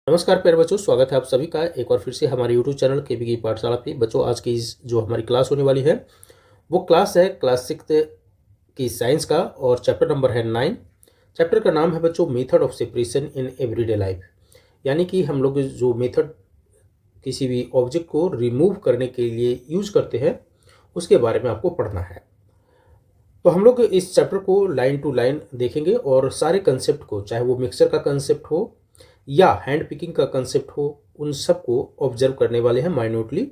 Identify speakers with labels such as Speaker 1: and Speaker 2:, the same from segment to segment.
Speaker 1: नमस्कार प्यारे बच्चों, स्वागत है आप सभी का एक बार फिर से हमारे यूट्यूब चैनल केबी की पाठशाला पे। बच्चों, आज की इस जो हमारी क्लास होने वाली है वो क्लास है क्लास 6 की साइंस का और चैप्टर नंबर है 9। चैप्टर का नाम है बच्चों method of separation in everyday life. यानी कि हम लोग जो मेथड किसी भी ऑब्जेक्ट को रिमूव करने के लिए यूज करते हैं उसके बारे में आपको पढ़ना है। तो हम लोग इस चैप्टर को लाइन टू लाइन देखेंगे और सारे कंसेप्ट को, चाहे वो मिक्सर का कंसेप्ट हो या हैंड पिकिंग का कंसेप्ट हो, उन सब को ऑब्जर्व करने वाले हैं माइन्यूटली।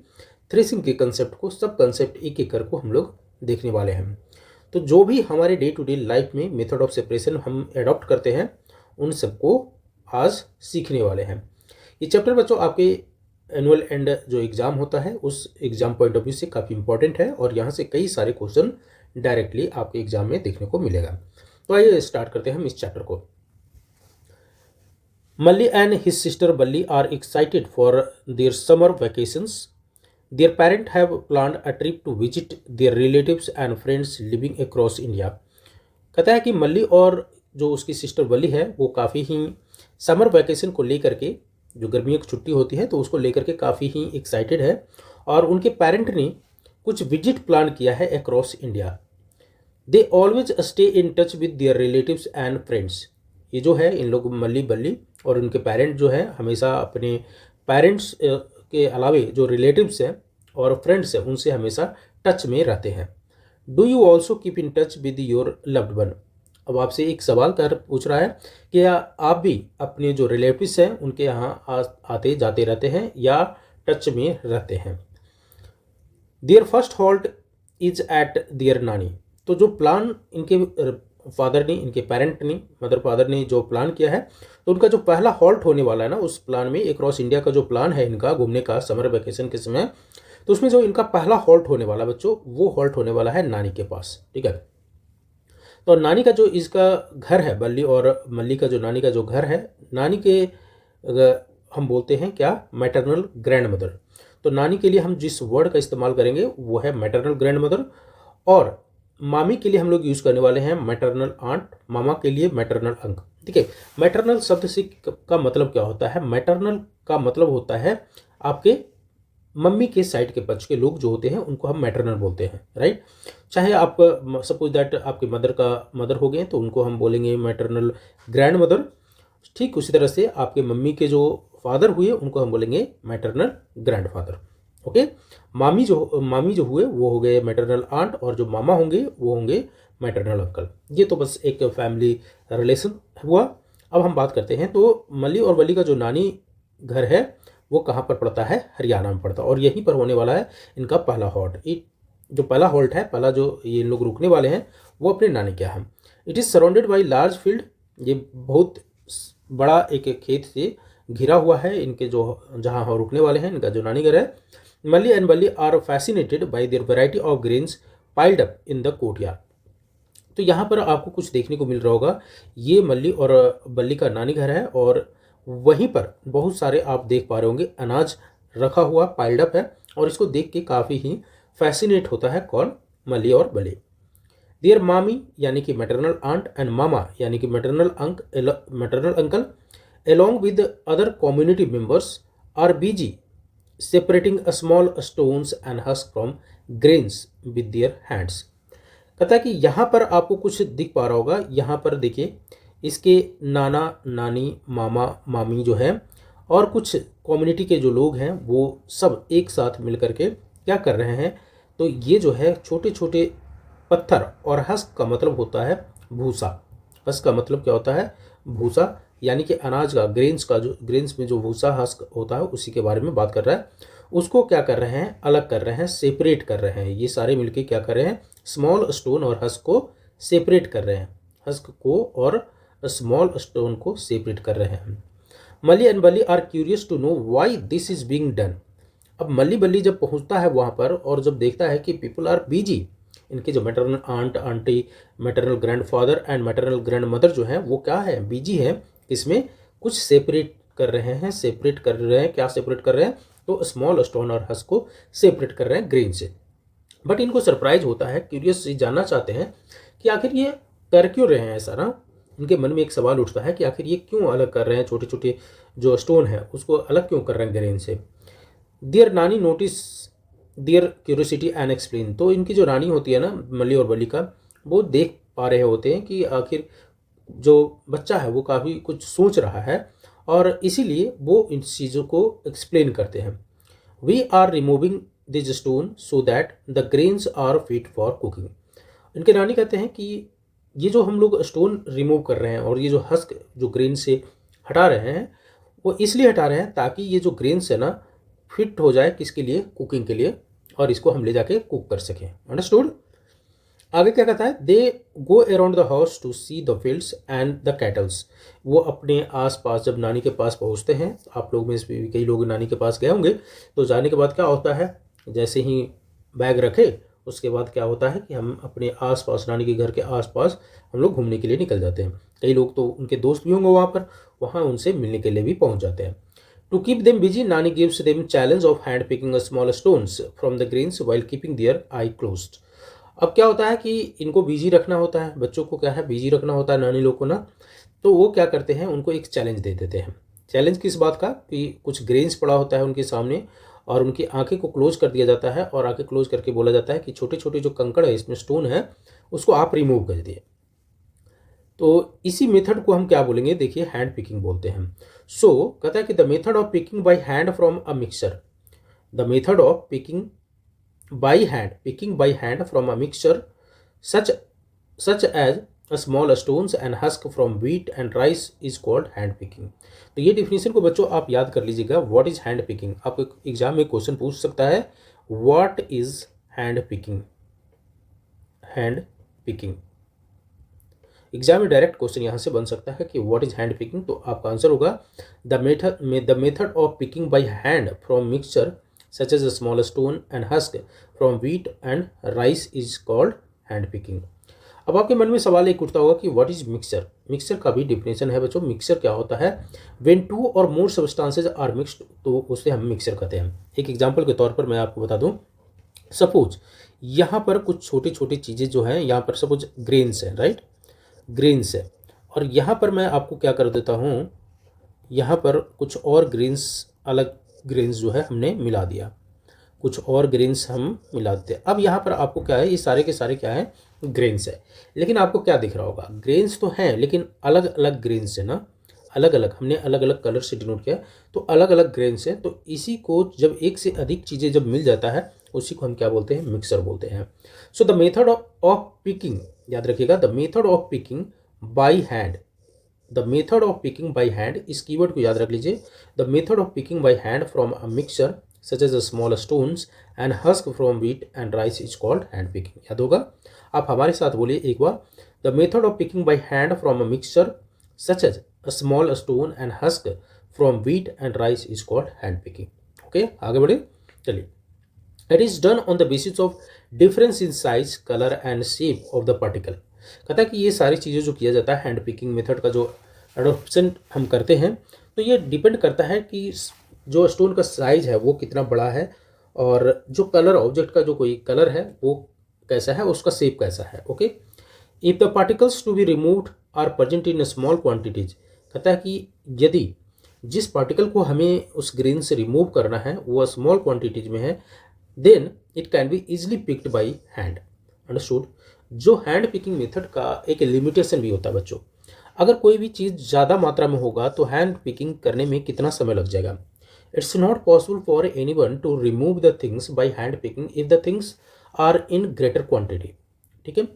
Speaker 1: थ्रेसिंग के कंसेप्ट को, सब कंसेप्ट एक एक कर को हम लोग देखने वाले हैं। तो जो भी हमारे डे टू डे लाइफ में मेथड ऑफ सेपरेशन हम एडॉप्ट करते हैं उन सबको आज सीखने वाले हैं। ये चैप्टर बच्चों आपके एनुअल एंड जो एग्ज़ाम होता है उस एग्ज़ाम पॉइंट ऑफ व्यू से काफ़ी इंपॉर्टेंट है और यहाँ से कई सारे क्वेश्चन डायरेक्टली आपके एग्ज़ाम में देखने को मिलेगा। तो आइए स्टार्ट करते हैं हम इस चैप्टर को। Malli and his sister Balli are excited for their summer vacations. Their parents have planned a trip to visit their relatives and friends living across India. कहता है कि मल्ली और जो उसकी सिस्टर बल्ली है वो काफ़ी ही समर वैकेशन को लेकर के, जो गर्मियों की छुट्टी होती है तो उसको लेकर के काफ़ी ही एक्साइटेड है और उनके पेरेंट ने कुछ विजिट प्लान किया है across India. They always stay in touch with their relatives and friends. ये जो है इन लोग मल्ली बल्ली और उनके पेरेंट जो है हमेशा अपने पेरेंट्स के अलावे जो रिलेटिव्स हैं और फ्रेंड्स हैं उनसे हमेशा टच में रहते हैं। Do you also keep in touch with your loved one. अब आपसे एक सवाल कर पूछ रहा है कि क्या आप भी अपने जो रिलेटिव्स हैं उनके यहाँ आते जाते रहते हैं या टच में रहते हैं। Their first halt is at their nani. तो जो प्लान इनके फादर ने, इनके पेरेंट ने, मदर फादर ने जो प्लान किया है तो उनका जो पहला हॉल्ट होने वाला है ना, उस प्लान में अक्रॉस इंडिया का जो प्लान है इनका घूमने का समर वेकेशन के समय, तो उसमें जो इनका पहला हॉल्ट होने वाला बच्चों वो हॉल्ट होने वाला है नानी के पास। ठीक है, तो नानी का जो इसका घर है, बल्ली और मल्ली का जो नानी का जो घर है, नानी के हम बोलते हैं क्या, मैटरनल ग्रैंड मदर। तो नानी के लिए हम जिस वर्ड का इस्तेमाल करेंगे वो है मैटरनल ग्रैंड मदर और मामी के लिए हम लोग यूज करने वाले हैं मैटरनल आंट, मामा के लिए मैटरनल अंक। ठीक है, मैटरनल शब्द से का मतलब क्या होता है? मैटरनल का मतलब होता है आपके मम्मी के साइड के पक्ष के लोग जो होते हैं उनको हम मैटरनल बोलते हैं, राइट। चाहे आप सपोज दैट आपके मदर हो गए तो उनको हम बोलेंगे मैटरनल ग्रैंड मदर। ठीक उसी तरह से आपके मम्मी के जो फादर हुए उनको हम बोलेंगे मैटरनल ग्रैंड फादर। ओके, मामी जो हुए वो हो गए मैटरनल आंट और जो मामा होंगे वो होंगे मैटरनल अंकल। ये तो बस एक फैमिली रिलेशन हुआ। अब हम बात करते हैं तो मल्ली और बल्ली का जो नानी घर है वो कहाँ पर पड़ता है? हरियाणा में पड़ता है और यहीं पर होने वाला है इनका पहला हॉल्ट। जो पहला हॉल्ट है, पहला जो ये लोग रुकने वाले हैं वो अपने नानी के यहाँ। It is surrounded by large field. ये बहुत बड़ा एक खेत से घिरा हुआ है इनके जो जहाँ रुकने वाले हैं, इनका जो नानी घर है। Malli and Balli are fascinated by their variety of grains piled up in the courtyard. तो यहाँ पर आपको कुछ देखने को मिल रहा होगा, ये मल्ली और बल्ली का नानी घर है और वहीं पर बहुत सारे आप देख पा रहे होंगे अनाज रखा हुआ पाइल्ड अप है और इसको देख के काफ़ी ही फैसिनेट होता है कौन? मल्ली और बल्ली। देयर मामी यानी कि मैटरनल आंट एंड मामा यानी कि maternal uncle along with the other community members are busy separating a small stones and husk from grains with their hands। कहता है कि यहाँ पर आपको कुछ दिख पा रहा होगा, यहाँ पर देखिए इसके नाना नानी मामा मामी जो है और कुछ कम्युनिटी के जो लोग हैं वो सब एक साथ मिल करके क्या कर रहे हैं? तो ये जो है छोटे छोटे पत्थर, और हस्क का मतलब होता है भूसा। हस्क का मतलब क्या होता है? भूसा, यानी कि अनाज का, ग्रेन्स में जो भूसा हस्क होता है उसी के बारे में बात कर रहा है। उसको क्या कर रहे हैं? अलग कर रहे हैं, सेपरेट कर रहे हैं। ये सारे मिलके क्या कर रहे हैं? स्मॉल स्टोन और हस्क को सेपरेट कर रहे हैं। हस्क को और स्मॉल स्टोन को सेपरेट कर रहे हैं। Malli and Balli are curious to know why this is being done. अब मल्ली बल्ली जब पहुंचता है वहां पर और जब देखता है कि पीपल आर बिजी, इनके जो maternal aunt, aunty, maternal grandfather and maternal grandmother जो है वो क्या है? बिजी है। इसमें कुछ सेपरेट कर रहे हैं। क्या सेपरेट कर रहे हैं? तो स्मॉल स्टोन और हस्क को सेपरेट कर रहे हैं ग्रेन से। बट इनको सरप्राइज होता है, क्यूरियस जानना चाहते हैं कि आखिर ये कर क्यों रहे हैं ऐसा ना। इनके मन में एक सवाल उठता है कि आखिर ये क्यों अलग कर रहे हैं छोटे छोटे जो स्टोन है उसको अलग क्यों कर रहे हैं ग्रेन से। Their nani notice their curiosity and explain, तो इनकी जो रानी होती है ना मली और बली का, वो देख पा रहे होते हैं कि आखिर जो बच्चा है वो काफ़ी कुछ सोच रहा है, और इसीलिए वो इन चीज़ों को एक्सप्लेन करते हैं। We are removing this stone so that the grains are fit for cooking. इनके रानी कहते हैं कि ये जो हम लोग स्टोन रिमूव कर रहे हैं और ये जो हस्क जो ग्रेन से हटा रहे हैं, वो इसलिए हटा रहे हैं ताकि ये जो ग्रेन्स है ना फिट हो जाए किसके लिए, कुकिंग के लिए, और इसको हम ले जाके कुक कर सकें। अंडरस्टूड। आगे क्या कहता है, they go around the house to see the fields and the cattles. वो अपने आसपास जब नानी के पास पहुंचते हैं, आप लोग में से भी कई लोग नानी के पास गए होंगे, तो जाने के बाद क्या होता है, जैसे ही बैग रखे उसके बाद क्या होता है कि हम अपने आसपास नानी के घर के आसपास हम लोग घूमने के लिए निकल जाते हैं। कई लोग तो उनके दोस्त भी होंगे वहाँ पर, वहाँ उनसे मिलने के लिए भी पहुँच जाते हैं। To keep them busy, nani gives them challenge of hand picking small stones from the grains while keeping their eye closed. अब क्या होता है कि इनको बिजी रखना होता है, बच्चों को क्या है बिजी रखना होता है नानी लोग को ना, तो वो क्या करते हैं, उनको एक चैलेंज दे देते हैं। चैलेंज किस बात का, कि कुछ ग्रेन्स पड़ा होता है उनके सामने और उनकी आंखें को क्लोज कर दिया जाता है, और आंखें क्लोज करके बोला जाता है कि छोटे छोटे जो कंकड़ है इसमें स्टोन है उसको आप रिमूव कर दिए। तो इसी मेथड को हम क्या बोलेंगे, देखिए हैंड पिकिंग बोलते हैं। सो कहता है कि the method of picking by hand from a mixture, the method of picking by hand from a mixture such as a small stones and husk from wheat and rice is called hand picking। तो ये definition को बच्चों आप याद कर लीजिएगा, what is hand picking. आपको exam में क्वेश्चन पूछ सकता है, what is hand picking. Hand picking exam में डायरेक्ट क्वेश्चन यहाँ से बन सकता है कि व्हाट इज हैंड पिकिंग, तो आपका आंसर होगा the method of picking by hand from mixture such as a small stone and husk from wheat and rice is called hand picking। अब आपके मन में सवाल एक उठता होगा कि व्हाट इज मिक्सचर। मिक्सचर का भी डिफिनेशन है बच्चों। मिक्सचर क्या होता है, व्हेन टू और मोर सब्सटेंसेज आर मिक्स्ड, तो उसे हम मिक्सचर कहते हैं। एक एग्जांपल के तौर पर मैं आपको बता दूं, सपोज यहाँ पर कुछ छोटी छोटी चीज़ें जो हैं, यहाँ पर सपोज ग्रेन्स है, राइट, ग्रेन्स है, और यहाँ पर मैं आपको क्या कर देता हूँ, यहाँ पर कुछ और ग्रेन्स, अलग ग्रेन्स जो है हमने मिला दिया, कुछ और ग्रेन्स हम मिला देते हैं। अब यहाँ पर आपको क्या है, ये सारे के सारे क्या है, ग्रेन्स है, लेकिन आपको क्या दिख रहा होगा, ग्रेन्स तो हैं लेकिन अलग अलग ग्रेन्स है ना, अलग अलग, हमने अलग अलग कलर से डिनोट किया, तो अलग अलग ग्रेन्स है। तो इसी को जब एक से अधिक चीज़ें जब मिल जाता है उसी को हम क्या बोलते हैं, मिक्सर बोलते हैं। So the method of picking, याद रखिएगा, the method of picking by hand, the method of picking by hand, इस कीवर्ड को याद रख लीजिए। The method of picking by hand from a mixture such as a small stones and husk from wheat and rice is called hand picking. याद होगा। आप हमारे साथ बोलिए एक बार, the method of picking by hand from a mixture such as a small stone and husk from wheat and rice is called hand picking. Okay, आगे बढ़े, चलिए। It is done on the basis of difference in size, colour and shape of the particle. कहता है कि ये सारी चीज़ें जो किया जाता है हैंड पिकिंग मेथड का जो एडोप्शन हम करते हैं, तो ये डिपेंड करता है कि जो स्टोन का साइज है वो कितना बड़ा है, और जो कलर, ऑब्जेक्ट का जो कोई कलर है वो कैसा है, उसका शेप कैसा है। Okay, if the particles to be removed are present in small quantities, कहता है कि यदि जिस पार्टिकल को हमें उस ग्रेन से रिमूव करना है वो स्मॉल क्वांटिटीज में है, then it can be easily picked by hand. Understood. जो हैंड पिकिंग मेथड का एक लिमिटेशन भी होता है बच्चों, अगर कोई भी चीज़ ज़्यादा मात्रा में होगा तो हैंड पिकिंग करने में कितना समय लग जाएगा। It's not possible for anyone to remove the things by hand picking if the things are in greater quantity. ठीक है,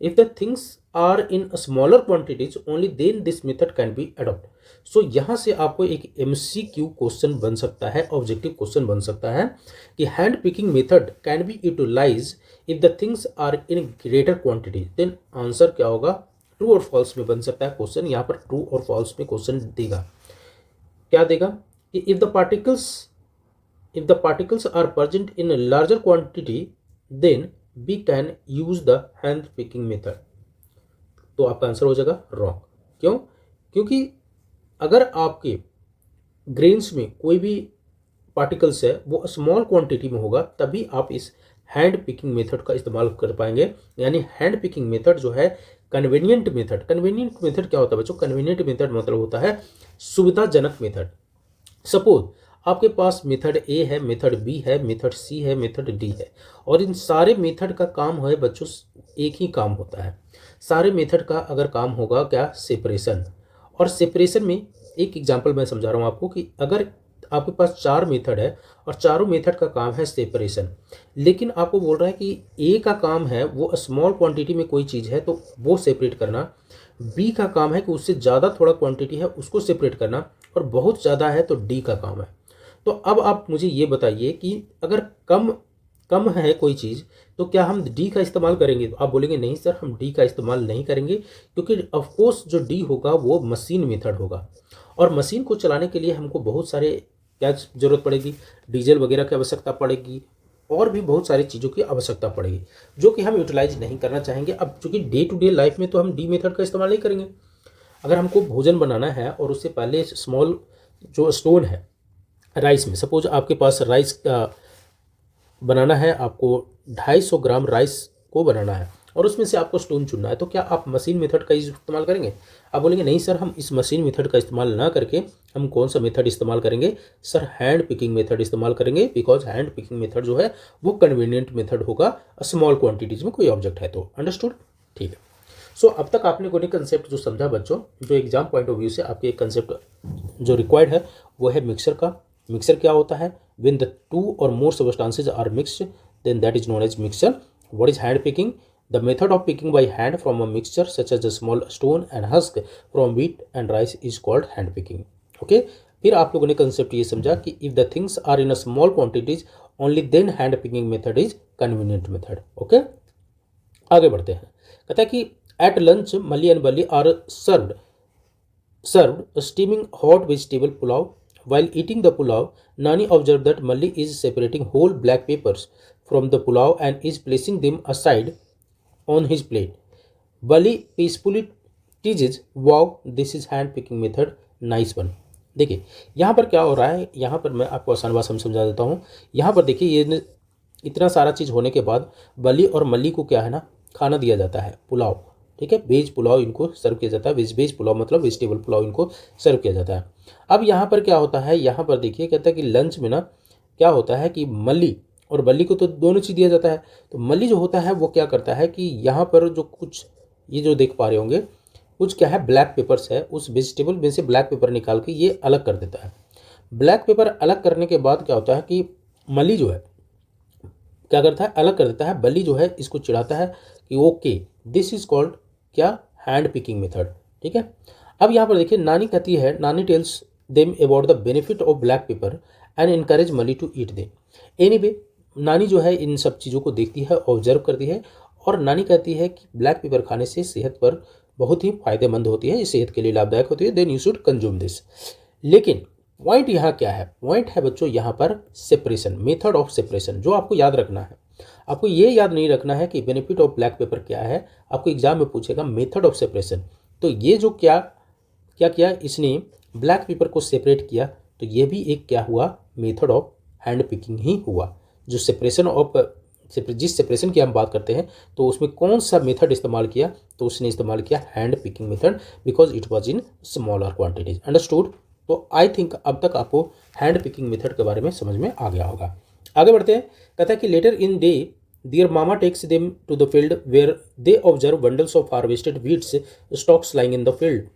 Speaker 1: if the things are in smaller quantities only then this method can be adopt. So यहाँ से आपको एक MCQ question बन सकता है, objective question बन सकता है कि hand picking method can be utilise if the things are in greater quantity, then answer क्या होगा, ट्रू और फॉल्स में बन सकता है क्वेश्चन। यहाँ पर ट्रू और फॉल्स में क्वेश्चन देगा, क्या देगा कि if the particles are present in larger quantity then we can use the hand picking method. तो आपका आंसर हो जाएगा रॉन्ग। क्यों? क्योंकि अगर आपके ग्रेन्स में कोई भी पार्टिकल्स है वो स्मॉल क्वांटिटी में होगा, तभी आप इस हैंड पिकिंग मेथड का इस्तेमाल कर पाएंगे। यानी हैंड पिकिंग मेथड जो है कन्वीनियंट मेथड। कन्वीनियंट मेथड क्या होता है बच्चों? कन्वीनियंट मेथड मतलब होता है सुविधाजनक मेथड। सपोज आपके पास मेथड ए है, मेथड बी है, मेथड सी है, मेथड डी है, और इन सारे मेथड का काम है बच्चों, एक ही काम होता है। सारे मेथड का अगर काम होगा क्या, सेपरेशन। और सेपरेशन में एक एग्जांपल मैं समझा रहा हूँ आपको कि अगर आपके पास चार मेथड है और चारों मेथड का काम है सेपरेशन, लेकिन आपको बोल रहा है कि ए का काम है वो स्मॉल क्वांटिटी में कोई चीज़ है तो वो सेपरेट करना, बी का काम है कि उससे ज़्यादा थोड़ा क्वांटिटी है उसको सेपरेट करना, और बहुत ज़्यादा है तो डी का काम है। तो अब आप मुझे ये बताइए कि अगर कम कम है कोई चीज़ तो क्या हम डी का इस्तेमाल करेंगे? तो आप बोलेंगे नहीं सर, हम डी का इस्तेमाल नहीं करेंगे, क्योंकि ऑफकोर्स जो डी होगा वो मशीन मेथड होगा, और मशीन को चलाने के लिए हमको बहुत सारे क्या ज़रूरत पड़ेगी, डीजल वगैरह की आवश्यकता पड़ेगी, और भी बहुत सारी चीज़ों की आवश्यकता पड़ेगी जो कि हम यूटिलाइज नहीं करना चाहेंगे। अब चूंकि डे टू डे लाइफ में तो हम डी मेथड का इस्तेमाल नहीं करेंगे। अगर हमको भोजन बनाना है और उससे पहले स्मॉल जो स्टोन है राइस में, सपोज आपके पास राइस का बनाना है, आपको 250 ग्राम राइस को बनाना है और उसमें से आपको स्टोन चुनना है, तो क्या आप मशीन मेथड का इस्तेमाल करेंगे? आप बोलेंगे नहीं सर, हम इस मशीन मेथड का इस्तेमाल ना करके हम कौन सा मेथड इस्तेमाल करेंगे? सर हैंड पिकिंग मेथड इस्तेमाल करेंगे, बिकॉज हैंड पिकिंग मेथड जो है वो कन्वीनियंट मेथड होगा स्मॉल क्वांटिटीज में कोई ऑब्जेक्ट है तो। अंडरस्टूड? ठीक है। सो अब तक आपने कोई कंसेप्ट जो समझा बच्चों, जो एग्जाम पॉइंट ऑफ व्यू से आपके एक कंसेप्ट जो रिक्वायर्ड है वो है मिक्सर का। मिक्सर क्या होता है? व्हेन द टू और more substances are mixed then that is known as mixer. What is hand picking? The method of picking by hand from a mixture such as a small stone and husk from wheat and rice is called hand picking. Okay, फिर आप लोगों ने concept ये समझा कि if the things are in a small quantities only then hand picking method is convenient method. Okay, आगे बढ़ते हैं। कहता है कि at lunch Malli and Balli are served steaming hot vegetable pulao. While eating the pulao, Nani observed that Malli is separating whole black peppers from the pulao and is placing them aside on his plate. Bali peacefully teaches, "Wow, this is hand picking method. Nice one." देखिए यहाँ पर क्या हो रहा है, यहाँ पर मैं आपको आसान भाषा में समझा देता हूँ। यहाँ पर देखिए ये इतना सारा चीज़ होने के बाद बली और मल्ली को क्या है ना, खाना दिया जाता है, पुलाव। ठीक है, वेज पुलाव इनको सर्व किया जाता है। वेज पुलाव मतलब वेजिटेबल पुलाव इनको सर्व किया जाता है। अब यहाँ पर क्या होता है, यहाँ पर देखिए कहता है कि लंच में ना क्या होता है कि मल्ली और बल्ली को तो दोनों चीज़ दिया जाता है। तो मल्ली जो होता है वो क्या करता है कि यहाँ पर जो कुछ ये जो देख पा रहे होंगे कुछ क्या है, ब्लैक पेपर्स है, उस वेजिटेबल में से ब्लैक पेपर निकाल के ये अलग कर देता है। ब्लैक पेपर अलग करने के बाद क्या होता है कि मल्ली जो है क्या करता है, अलग कर देता है। बल्ली जो है इसको चिढ़ाता है कि ओके दिस इज कॉल्ड क्या, हैंड पिकिंग मेथड। ठीक है, अब यहाँ पर देखिए नानी कहती है, नानी tells them about the benefit of black pepper and encourage मली टू ईट दे। एनीवे, नानी जो है इन सब चीज़ों को देखती है, ऑब्जर्व करती है, और नानी कहती है कि ब्लैक पेपर खाने से सेहत पर बहुत ही फायदेमंद होती है, ये सेहत के लिए लाभदायक होती है, then you should consume this. लेकिन पॉइंट यहाँ क्या है? पॉइंट है बच्चों यहाँ पर सेपरेशन, मेथड ऑफ सेपरेशन, जो आपको याद रखना है। आपको ये याद नहीं रखना है कि बेनिफिट ऑफ ब्लैक पेपर क्या है, आपको एग्जाम में पूछेगा मेथड ऑफ सेपरेशन। तो ये जो क्या क्या किया इसने, ब्लैक पेपर को सेपरेट किया, तो ये भी एक क्या हुआ, मेथड ऑफ हैंड पिकिंग ही हुआ। जो सेपरेशन ऑफ जिस सेपरेशन की हम बात करते हैं तो उसमें कौन सा मेथड इस्तेमाल किया, तो उसने इस्तेमाल किया hand picking method, because it was in smaller quantities. Understood? तो आई थिंक अब तक आपको हैंड पिकिंग मेथड के बारे में समझ में आ गया होगा। आगे बढ़ते हैं। कहता है कि later in day their mama takes them to the field where they observe bundles of harvested wheats stalks lying in the field.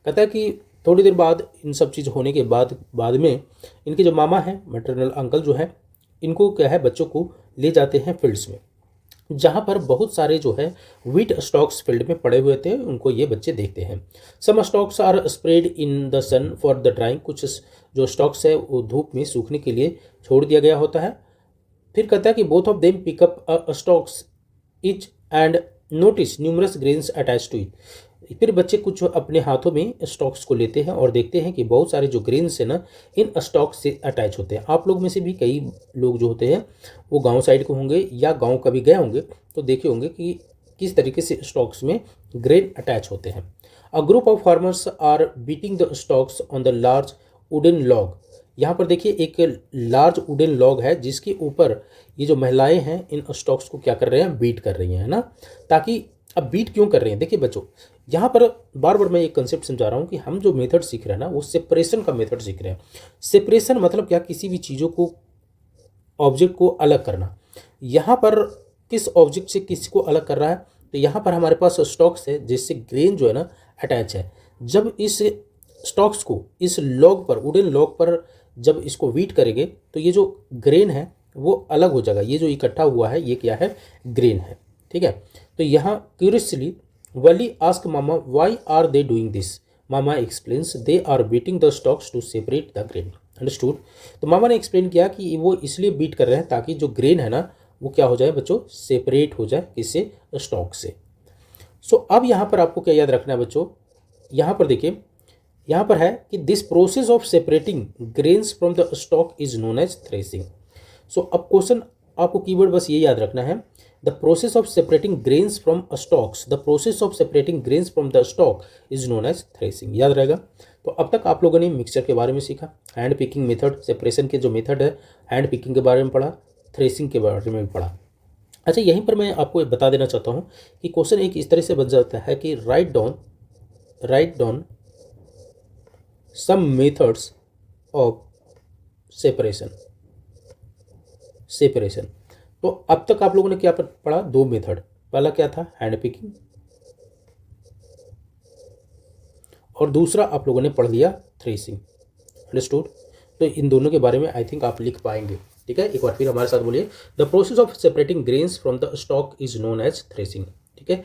Speaker 1: कहता है कि थोड़ी देर बाद इन सब चीज़ होने के बाद में इनके जो मामा हैं, मैटरनल अंकल जो है, इनको क्या है, बच्चों को ले जाते हैं फील्ड्स में, जहाँ पर बहुत सारे जो है व्हीट स्टॉक्स फील्ड में पड़े हुए थे, उनको ये बच्चे देखते हैं। Some stalks are spread in the sun for the drying, कुछ जो स्टॉक्स है वो धूप में सूखने के लिए छोड़ दिया गया होता है। फिर कहता है कि both of them pick up stalks each and notice numerous grains attach to it. फिर बच्चे कुछ अपने हाथों में स्टॉक्स को लेते हैं और देखते हैं कि बहुत सारे जो ग्रेन्स है ना इन स्टॉक्स से अटैच होते हैं। आप लोग में से भी कई लोग जो होते हैं वो गांव साइड के होंगे या गांव कभी गए होंगे तो देखे होंगे कि किस तरीके से स्टॉक्स में ग्रेन अटैच होते हैं। A group of farmers are beating the stalks on the large wooden log. यहाँ पर देखिए एक लार्ज वुडन लॉग है जिसके ऊपर ये जो महिलाएं हैं इन स्टॉक्स को क्या कर रहे हैं, बीट कर रही हैं, है ना, ताकि अब बीट क्यों कर रहे हैं? देखिए बच्चों, यहाँ पर बार बार मैं एक कंसेप्ट समझा रहा हूँ कि हम जो मेथड सीख रहे हैं ना, वो सेपरेशन का मेथड सीख रहे हैं। सेपरेशन मतलब क्या? किसी भी चीज़ों को, ऑब्जेक्ट को अलग करना। यहाँ पर किस ऑब्जेक्ट से किसी को अलग कर रहा है? तो यहाँ पर हमारे पास स्टॉक्स है जिससे ग्रेन जो है ना अटैच है। जब इस स्टॉक्स को इस लॉग पर, वुडन लॉग पर जब इसको वीट करेंगे तो ये जो ग्रेन है वो अलग हो जाएगा। ये जो इकट्ठा हुआ है ये क्या है? ग्रेन है। ठीक है। तो यहाँ curiously Valli ask mama why are they doing this. Mama explains they are beating the stalks to separate the grain. Understood? तो मामा ने एक्सप्लेन किया कि वो इसलिए बीट कर रहे हैं ताकि जो ग्रेन है ना वो क्या हो जाए बच्चों? सेपरेट हो जाए। किससे? स्टॉक से। सो अब यहाँ पर आपको क्या याद रखना है बच्चों? यहाँ पर देखिए, यहाँ पर है कि this process of separating grains from the stalk is known as threshing. So अब क्वेश्चन, आपको कीवर्ड बस ये याद रखना है, the process of separating grains from stalks, the process of separating grains from the stalk is known as threshing. याद रहेगा। तो अब तक आप लोगों ने मिक्सचर के बारे में सीखा, हैंड पिकिंग मेथड, सेपरेशन के जो मेथड है, हैंड पिकिंग के बारे में पढ़ा, थ्रेसिंग के बारे में भी पढ़ा। अच्छा, यहीं पर मैं आपको बता देना चाहता हूँ कि क्वेश्चन एक इस तरह से बन जाता है कि write down some methods of separation. तो अब तक आप लोगों ने क्या पढ़ा? दो मेथड। पहला क्या था? हैंड पिकिंग, और दूसरा आप लोगों ने पढ़ लिया थ्रेसिंग। अंडरस्टूड? तो इन दोनों के बारे में आई थिंक आप लिख पाएंगे। ठीक है, एक बार फिर हमारे साथ बोलिए, the process of separating grains from the stalk is known as threshing. ठीक है,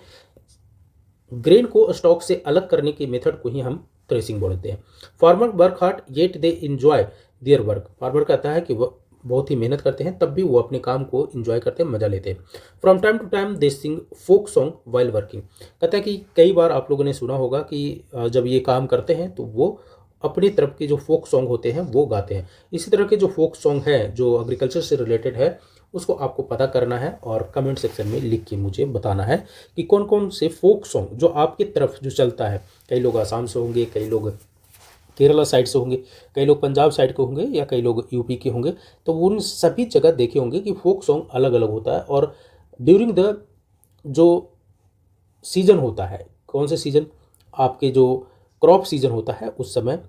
Speaker 1: ग्रेन को स्टॉक से अलग करने की मेथड को ही हम थ्रेसिंग बोलते हैं। Farmer work hard yet they enjoy their work. Farmer कहता है कि वह बहुत ही मेहनत करते हैं, तब भी वो अपने काम को इंजॉय करते हैं, मजा लेते हैं। From time to time they sing folk song while working. कहता है कि कई बार आप लोगों ने सुना होगा कि जब ये काम करते हैं तो वो अपनी तरफ के जो फोक सॉन्ग होते हैं वो गाते हैं। इसी तरह के जो फोक सॉन्ग है जो एग्रीकल्चर से रिलेटेड है उसको आपको पता करना है और कमेंट सेक्शन में लिख के मुझे बताना है कि कौन कौन से फोक सॉन्ग जो आपकी तरफ जो चलता है। कई लोग आसाम से होंगे, कई लोग केरला साइड से होंगे, कई लोग पंजाब साइड के होंगे, या कई लोग यूपी के होंगे। तो उन सभी जगह देखे होंगे कि फोक सॉन्ग अलग अलग होता है। और ड्यूरिंग द जो सीजन होता है, कौन से सीजन? आपके जो क्रॉप सीजन होता है उस समय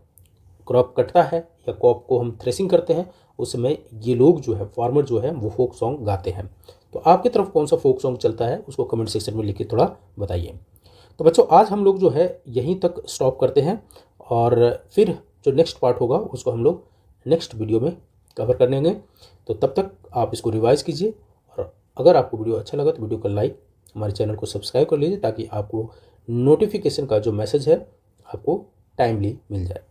Speaker 1: क्रॉप कटता है या क्रॉप को हम थ्रेसिंग करते हैं, उस समय ये लोग जो है, फार्मर जो है, वो फोक सॉन्ग गाते हैं। तो आपकी तरफ कौन सा फोक सॉन्ग चलता है उसको कमेंट सेक्शन में लिख के थोड़ा बताइए। तो बच्चों, आज हम लोग जो है यहीं तक स्टॉप करते हैं, और फिर जो नेक्स्ट पार्ट होगा उसको हम लोग नेक्स्ट वीडियो में कवर कर लेंगे। तो तब तक आप इसको रिवाइज कीजिए, और अगर आपको वीडियो अच्छा लगा तो वीडियो को लाइक, हमारे चैनल को सब्सक्राइब कर लीजिए ताकि आपको नोटिफिकेशन का जो मैसेज है आपको टाइमली मिल जाए।